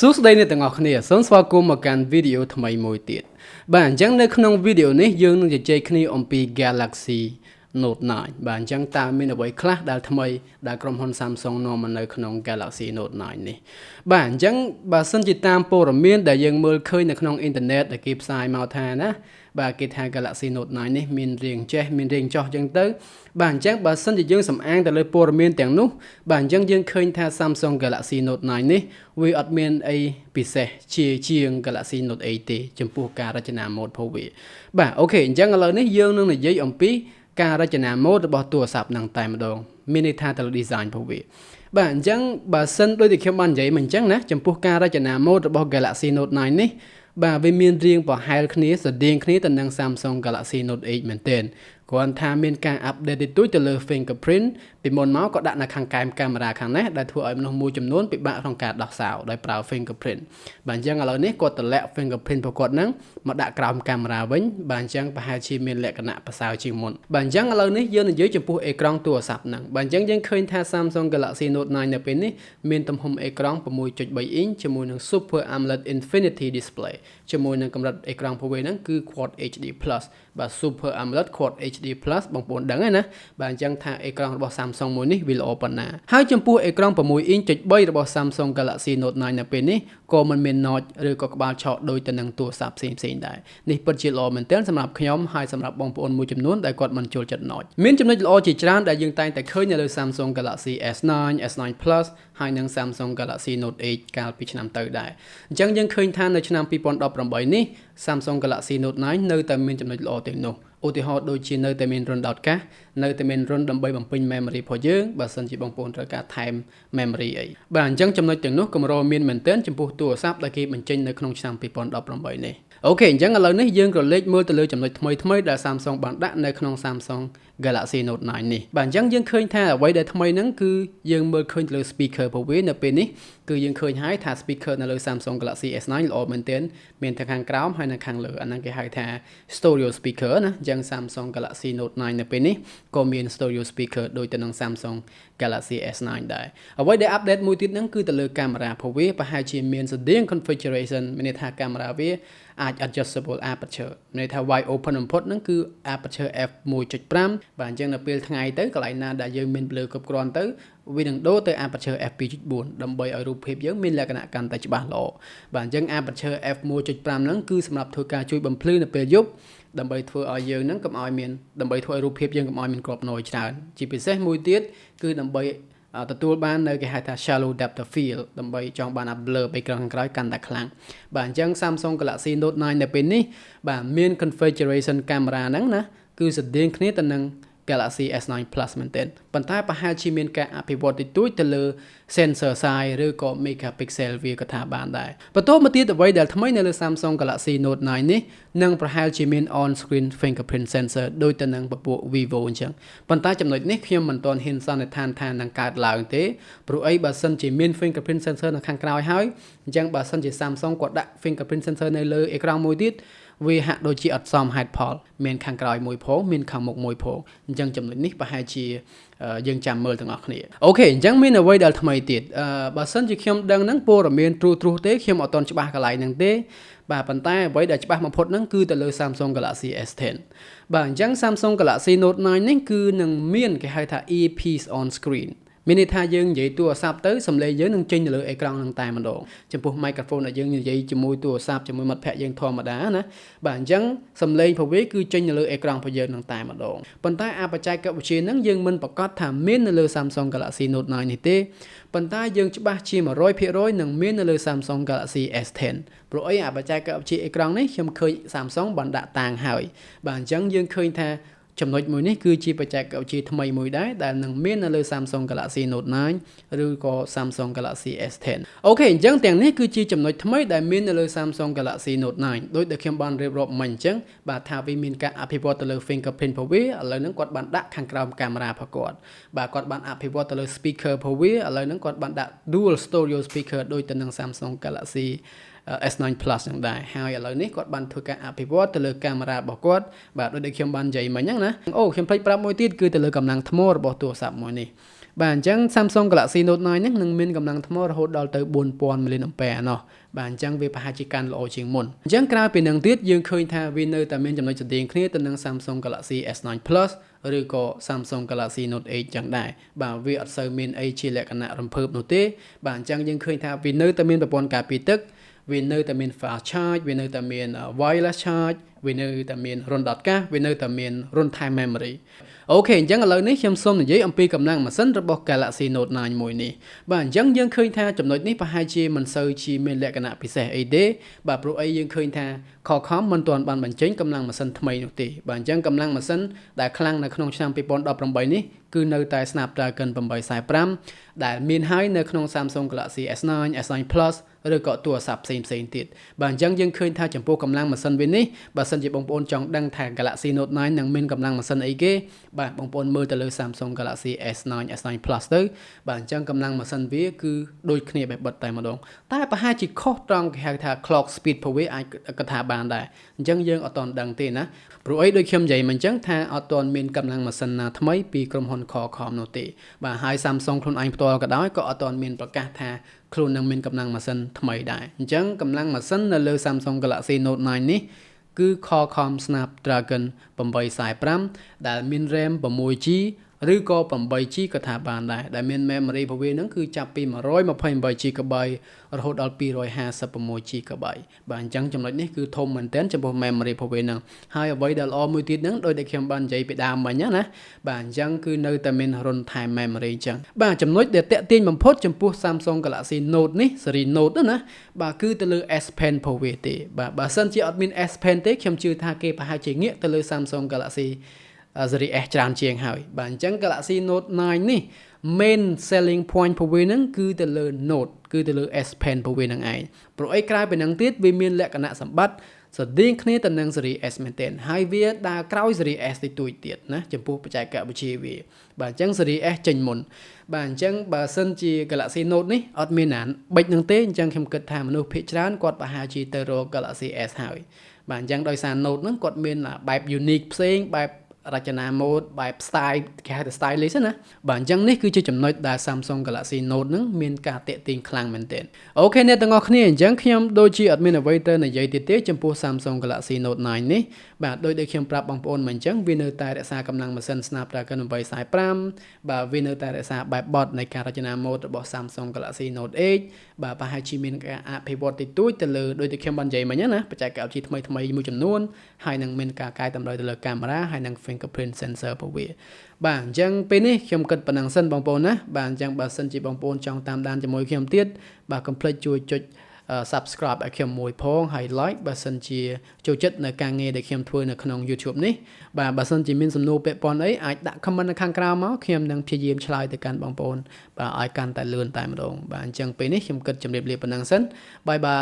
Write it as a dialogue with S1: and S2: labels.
S1: សួស្តីអ្នកទាំងអស់គ្នាសូមស្វាគមន៍មកកាន់វីដេអូថ្មីមួយទៀតបាទអញ្ចឹងនៅក្នុងវីដេអូនេះយើងនឹងជជែកគ្នាអំពី Galaxy Note9 បាទអញ្ចឹងតើមានអ្វីខ្លះដែលថ្មីដែលក្រុមហ៊ុន Samsung នាំមកនៅក្នុង Galaxy Note9 នេះបាទអញ្ចឹងបើសិនជាតាមព័ត៌មានដែលយើងមើលឃើញនៅក្នុងអ៊ីនធឺណិតដែលគេផ្សាយមកថាណាបាទគេថា Galaxy Note9 នេះមានរាងចេះមានរាងចោះអញ្ចឹងទៅបាទអញ្ចឹងបើសិនជាយើងសំអាងទៅលើព័ត៌មានទាំងនោះបាទអញ្ចឹងយើងឃើញថា Samsung Galaxy Note9 នេះវាអត់មានអីពិសេសជាង Galaxy Note 8ទេចំពោះការរចនាម៉ូដផងវាបាទអូខេអញ្ចឹងឥឡូវនេះយើងនឹងនិយាយអំពីការរចនាម៉ូដរបស់ទូរស័ព្ទហ្នឹងតែម្ដងមានន័យថាទៅលើ design ផងវាបាទអញ្ចឹងបើសិនដូចតែខ្ញុំបាននិយាយមកអញ្ចឹងណាចំពោះការរចនាម៉ូដរបស់ Galaxy Note9 នេះបាទវាមានរាងប្រហែលគ្នាស្តៀងគ្នាទៅនឹង Samsung Galaxy Note 8មែនទែនគ្រាន់ថាមានការ update តិចតួចទៅលើ fingerprint ពីមុនមកក៏ដាក់នៅខាងកែមកាមេរ៉ាខាងនេះដែលធ្វើឲ្យមនុស្សមួយចំនួនពិបាកក្នុងការដោះសោដោយប្រើ fingerprint បាទអញ្ចឹងឥឡូវនេះគាត់តម្លាក់ fingerprint របស់គាត់ហ្នឹងមកដាក់ក្រោមកាមេរ៉ាវិញបាទអញ្ចឹងប្រហែលជាមានលក្ខណៈប្រសើរជាងមុនបាទអញ្ចឹងឥឡូវនេះយើងនិយាយចំពោះអេក្រង់ទូរស័ព្ទហ្នឹងបាទអញ្ចឹងយើងឃើញថា Samsung Galaxy Note9 នៅពេលនេះមានទំហំអេក្រង់ 6.3 អ៊ីនជាមួយនឹង Super Amoled Infinity Display ជាមួយនឹងកម្រិតអេក្រង់ផងហ្នឹងគឺ Quad HDplus បាទ Super Amoled Quad HDplus បងប្អូនដឹងហើយណាបាទអញ្ចឹងថាអេក្រង់របស់ Samsung មួយនេះវាល្អប៉ុណ្ណាហើយចំពោះអេក្រង់ 6 អ៊ីន 3 របស់ Samsung Galaxy Note9 នៅពេលនេះក៏មិនមាន notch ឬក៏ក្បាលឆក់ដូចទៅនឹងទូរស័ព្ទផ្សេងៗដែរនេះពិតជាល្អមែនទែនសម្រាប់ខ្ញុំហើយសម្រាប់បងប្អូនមួយចំនួនដែលគាត់មិនចូលចិត្ត notch មានចំណុចល្អជាច្រើនដែលយើងតែងតែឃើញនៅលើ Samsung Galaxy S9 S9 Plus ហើយនិង Samsung Galaxy Note 8កាលពីឆ្នាំទៅដែរអញ្ចឹងយើងឃើញថានៅឆ្នាំ2018នេះ Samsung Galaxy Note9 នៅតែមានចំណុចល្អទាំងនោះឧទាហរណ៍ដូចជានៅតែមានរុនដោតកាសនៅតែមានរុនដើម្បីបំពេញ memory របស់យើងបើសិនជាបងប្អូនត្រូវការថែម memory អីបាទអញ្ចឹងចំណុចទាំងនោះកម្រមានមែនទែនចំពោះទូរស័ព្ទដែលគេបញ្ចេញនៅក្នុងឆ្នាំ2018នេះអូខេអញ្ចឹងឥឡូវនេះយើងក៏លេចមើលទៅលើចំណុចថ្មីៗដែល Samsung បានដាក់នៅក្នុង Samsung Galaxy Note9 នេះបាទអញ្ចឹងយើងឃើញថាអ្វីដែលថ្មីហ្នឹងគឺយើងមើលឃើញទៅលើ speaker របស់វានៅពេលនេះគឺយើងឃើញហើយថា speaker នៅលើ Samsung Galaxy S9 ល្អមែនទែនមានទាំងខាងក្រោមហើយនិងខាងលើអាហ្នឹងគេហៅថា stoero speaker ណាអញ្ចឹង Samsung Galaxy Note9 នៅពេលនេះក៏មាន stoero speaker ដូចទៅនឹង Samsung Galaxy S9 ដែរអ្វីដែល update មួយទៀតហ្នឹងគឺទៅលើកាមេរ៉ារបស់វាប្រហែលជាមានស្តៀង configuration មានន័យថាកាមេរ៉ាវាអាច adjustable aperture មានន័យថា wide open បំផុតហ្នឹងគឺ aperture f1.5 បាទអញ្ចឹងនៅពេលថ្ងៃទៅកន្លែងណាដែលយើងមានភ្លើងគ្រប់គ្រាន់ទៅវានឹងដូរទៅ aperture f2.4 ដើម្បីឲ្យរូបភាពយើងមានលក្ខណៈកាន់តែច្បាស់ល្អបាទអញ្ចឹង aperture f1.5 ហ្នឹងគឺសម្រាប់ធ្វើការជួយបំភ្លឺនៅពេលយប់ដើម្បីធ្វើឲ្យយើងហ្នឹងកុំឲ្យមានដើម្បីធ្វើឲ្យរូបភាពយើងកុំឲ្យមានគ្រាប់ noise ច្រើនជាពិសេសមួយទៀតគឺដើម្បីទទួលបាននៅគេហៅថា shallow depth of field ដើម្បីចង់បាន blur background ខាងក្រោយកាន់តែខ្លាំងបាទអញ្ចឹង Samsung Galaxy Note9 នៅពេលនេះបាទមាន configuration កាមេរ៉ាហ្នឹងណាគឺស្តៀងគ្នាទៅនឹង Galaxy S9 Plus មែនទែនប៉ុន្តែប្រហែលជាមានការអភិវឌ្ឍតិចតួចទៅលើ sensor size ឬក៏ megapixel វាក៏ថាបានដែរបន្ទាប់មកទៀតអ្វីដែលថ្មីនៅលើ Samsung Galaxy Note9 នេះនឹងប្រហែលជាមាន on screen fingerprint sensor ដូចទៅនឹងពពួក Vivo អញ្ចឹងប៉ុន្តែចំណុចនេះខ្ញុំមិនទាន់ហ៊ានសន្និដ្ឋានថានឹងកើតឡើងទេព្រោះអីបើសិនជាមាន fingerprint sensor នៅខាងក្រោយហើយអញ្ចឹងបើសិនជា Samsung គាត់ដាក់ fingerprint sensor នៅលើអេក្រង់មួយទៀតវាហាក់ដូចជាអត់សមហេតុផលមានខាងក្រោយមួយផងមានខាងមុខមួយផងអញ្ចឹងចំណុចនេះប្រហែលជាយើងចាំមើលទាំងអស់គ្នាអូខេអញ្ចឹងមានអ្វីដែលថ្មីទៀតបើសិនជាខ្ញុំដឹងហ្នឹងព័ត៌មានទ្រូទេខ្ញុំអត់ទាន់ច្បាស់កន្លែងហ្នឹងទេបាទប៉ុន្តែអ្វីដែលច្បាស់បំផុតហ្នឹងគឺទៅលើ Samsung Galaxy S10 បាទអញ្ចឹង Samsung Galaxy Note9 នេះគឺនឹងមានគេហៅថា earpiece on screenមានន័យថាយើងនិយាយទូរស័ព្ទទៅសំឡេងយើងនឹងចេញទៅលើអេក្រង់ហ្នឹងតែម្ដងចំពោះ microphone ដែលយើងនិយាយជាមួយទូរស័ព្ទជាមួយមិត្តភ័ក្តិយើងធម្មតាណាបាទអញ្ចឹងសំឡេងរបស់វាគឺចេញទៅលើអេក្រង់របស់យើងហ្នឹងតែម្ដងប៉ុន្តែបច្ចេកវិទ្យាហ្នឹងយើងមិនប្រកាសថាមាននៅលើ Samsung Galaxy Note9 នេះទេប៉ុន្តែយើងច្បាស់ជា 100% នឹងមាននៅលើ Samsung Galaxy S10 ព្រោះអីបច្ចេកវិទ្យាអេក្រង់នេះខ្ញុំឃើញ Samsung បានដាក់តាំងហើយបាទអញ្ចឹងយើងឃើញថាចំណុចមួយនេះគឺជាបច្ចេកវិទ្យាថ្មីមួយដែរដែលនឹងមាននៅលើ Samsung Galaxy Note9 ឬក៏ Samsung Galaxy S10 អូខេអញ្ចឹងទាំងនេះគឺជាចំណុចថ្មីដែលមាននៅលើ Samsung Galaxy Note9 ដូចដែលខ្ញុំបានរៀបរាប់មិញអញ្ចឹងបាទថាវាមានការអភិវឌ្ឍទៅលើ fingerprint របស់វាឥឡូវហ្នឹងគាត់បានដាក់ខាងក្រោមកាមេរ៉ារបស់គាត់បាទគាត់បានអភិវឌ្ឍទៅលើ speaker របស់វាឥឡូវហ្នឹងគាត់បានដាក់ dual stereo speaker ដូចទៅនឹង Samsung Galaxy S9 Plus ហ្នឹងដែរហើយឥឡូវនេះគាត់បានធ្វើការអភិវឌ្ឍទៅលើកាមេរ៉ារបស់គាត់បាទដូចដែលខ្ញុំបាននិយាយមិញហ្នឹងណាអូខ្ញុំភ្លេចប្រាប់មួយទៀតគឺទៅលើកម្លាំងថ្មរបស់ទូរស័ព្ទមួយនេះ បាទអញ្ចឹង Samsung Galaxy Note 9 ហ្នឹងនឹងមានកម្លាំងថ្មរហូតដល់ទៅ 4000 mAh ណោះបាទអញ្ចឹងវាប្រហែលជាកាន់ល្អជាងមុនអញ្ចឹងក្រៅពីនឹងទៀតយើងឃើញថាវានៅតែមានចំណុចស្តីងគ្នាទៅនឹង Samsung Galaxy S9 Plus ឬក៏ Samsung Galaxy Note 8 ចឹងដែរបាទវាអត់សូវមានអីជាលក្ខណៈរំភើបនោះទេបាទអញ្ចឹងយើងឃើញថាវានៅតែមានប្រព័ន្ធការពារទឹកវានៅតែមាន fast charge វានៅតែមាន wireless charge វានៅតែមានរុនដតកាសវានៅតែមានរុន time memory អូខេអញ្ចឹងឥឡូវនេះខ្ញុំសូមនិយាយអំពីកម្លាំងម៉ាស៊ីនរបស់ Galaxy Note 9 មួយនេះបាទអញ្ចឹងយើងឃើញថាចំណុចនេះប្រហែលជាមិនសូវជាមានលក្ខណៈពិសេសអីទេបាទព្រោះអីយើងឃើញថា Qualcomm មិនទាន់បានបញ្ចេញកម្លាំងម៉ាស៊ីនថ្មីនោះទេបាទអញ្ចឹងកម្លាំងម៉ាស៊ីនដែលខ្លាំងនៅក្នុងឆ្នាំ2018នេះគឺនៅតែ snapdragon 845ដែលមានហើយនៅក្នុង Samsung Galaxy S9 S9 Plus ឬក៏ទូរស័ព្ទផ្សេងទៀតបាទអញ្ចឹងយើងឃើញថាចំពោះកម្លាំងម៉ាស៊ីនវិញនេះបើសិនជាបងប្អូនចង់ដឹងថា Galaxy Note 9 នឹងមានកម្លាំងម៉ាស៊ីនអីគេបាទបងប្អូនមើលទៅលើ Samsung Galaxy S9 S9 Plus ទៅបាទអញ្ចឹងកម្លាំងម៉ាស៊ីនវាគឺដូចគ្នាបែបបិទតែម្ដងតែប្រហែលជាខុសត្រង់គេហៅថា clock speed per way អាចកថាបានដែរអញ្ចឹងយើងអត់ទាន់ដឹងទេណាព្រោះអីដូចខ្ញុំនិយាយមកអញ្ចឹងថាអត់ទាន់មានកម្លាំងម៉ាស៊ីនណាថ្មីពីក្រុមហ៊ុន Qualcomm នោះទេបាទហើយ Samsung ខ្លួនឯងផ្ទាល់ក៏ដោយក៏អត់ទាន់មានប្រកាសថាខ្លួននឹងមានកម្លាំងម៉ាស៊ីនថ្មីដែរអញ្ចឹងកម្លាំងម៉ាស៊ីននៅលើ Samsung Galaxy Note 9 នេះគឺ Qualcomm Snapdragon 845ដែលមាន RAM 6GB ឬក៏ 8GB ក៏ថាបានដែរដែលមាន memory របស់វាហ្នឹងគឺចាប់ពី 128GB រហូតដល់ 256GB បាទអញ្ចឹងចំណុចនេះគឺធំមែនទែនចំពោះ memory របស់វាហ្នឹងហើយអ្វីដែលល្អមួយទៀតហ្នឹងដោយដែលខ្ញុំបាននិយាយពីដើមមិញណាបាទអញ្ចឹងគឺនៅតែមាន run time memory អញ្ចឹងបាទចំណុចដែលតាក់ទាញបំផុតចំពោះ Samsung Galaxy Note នេះ series Note ណាបាទគឺទៅលើ S Pen របស់វាទេបាទបើសិនជាអត់មាន S Pen ទេខ្ញុំជឿថាគេប្រហែលជាងាកទៅលើ Samsung Galaxy series S ច្រើនជាងហើយបាទអញ្ចឹង Galaxy Note 9 នេះ main selling point របស់វាហ្នឹងគឺទៅលើ Note គឺទៅលើ S Pen របស់វាហ្នឹងឯងព្រោះអីក្រៅពីហ្នឹងទៀតវាមានលក្ខណៈសម្បត្តិស្តីងគ្នាទៅនឹង series S មែនទែនហើយវាដើរក្រោយ series S តិចតួចទៀតណាចំពោះបច្ចេកវិទ្យាវាបាទអញ្ចឹង series S ចេញមុនបាទអញ្ចឹងបើសិនជា Galaxy Note នេះអត់មានណាបិចហ្នឹងទេអញ្ចឹងខ្ញុំគិតថាមនុស្សភាគច្រើនគាត់ប្រហែលជាទៅរក Galaxy S ហើយបាទអញ្ចឹងដោយសារ Note ហ្នឹងគាត់មានបែប unique ផ្សេងបែបរចនាម៉ូដបែប style គេហៅថា stylish ណាបាទអញ្ចឹងនេះគឺជាចំណុចដែល Samsung Galaxy Note នឹងមានការតាក់ទាញខ្លាំងមែនទែនអូខេអ្នកទាំងអស់គ្នាអញ្ចឹងខ្ញុំដូចជាអត់មានអ្វីទៅនិយាយទៀតទេចំពោះ Samsung Galaxy Note 9 នេះបាទដោយដែលខ្ញុំប្រាប់បងប្អូនមកអញ្ចឹងវានៅតែរក្សាកម្លាំងម៉ាស៊ីន Snapdragon 845បាទវានៅតែរក្សាបែប bot នៃការរចនាម៉ូដរបស់ Samsung Galaxy Note 8បាទប្រហែលជាមានការអភិវឌ្ឍតិចតួចទៅលើដោយដែលខ្ញុំបាននិយាយមិញណាបច្ចេកវិទ្យាថ្មីមួយចំនួនហើយនឹងមានការកែតម្រូវទៅលើកាមេរ៉ាហើយនឹង fingerprint sensor របស់វាបាទអញ្ចឹងពេលនេះខ្ញុំគិតប៉ុណ្ណឹងសិនបងប្អូនណាបាទអញ្ចឹងបើសិនជាបងប្អូនចង់តាមដានជាមួយខ្ញុំទៀតបាទកុំភ្លេចជួយចុច subscribe ឲ្យខ្ញុំមួយផងហើយ like បើសិនជាចូលចិត្តនៅការងារដែលខ្ញុំធ្វើនៅក្នុង YouTube នេះបាទបើសិនជាមានសំណួរពាក់ព័ន្ធអីអាចដាក់ comment នៅខាងក្រោមមកខ្ញុំនឹងព្យាយាមឆ្លើយទៅកាន់បងប្អូនបាទឲ្យកាន់តែលឿនតែម្ដងបាទអញ្ចឹងពេលនេះខ្ញុំគិតជម្រាបលាប៉ុណ្ណឹងសិនបាយបាយ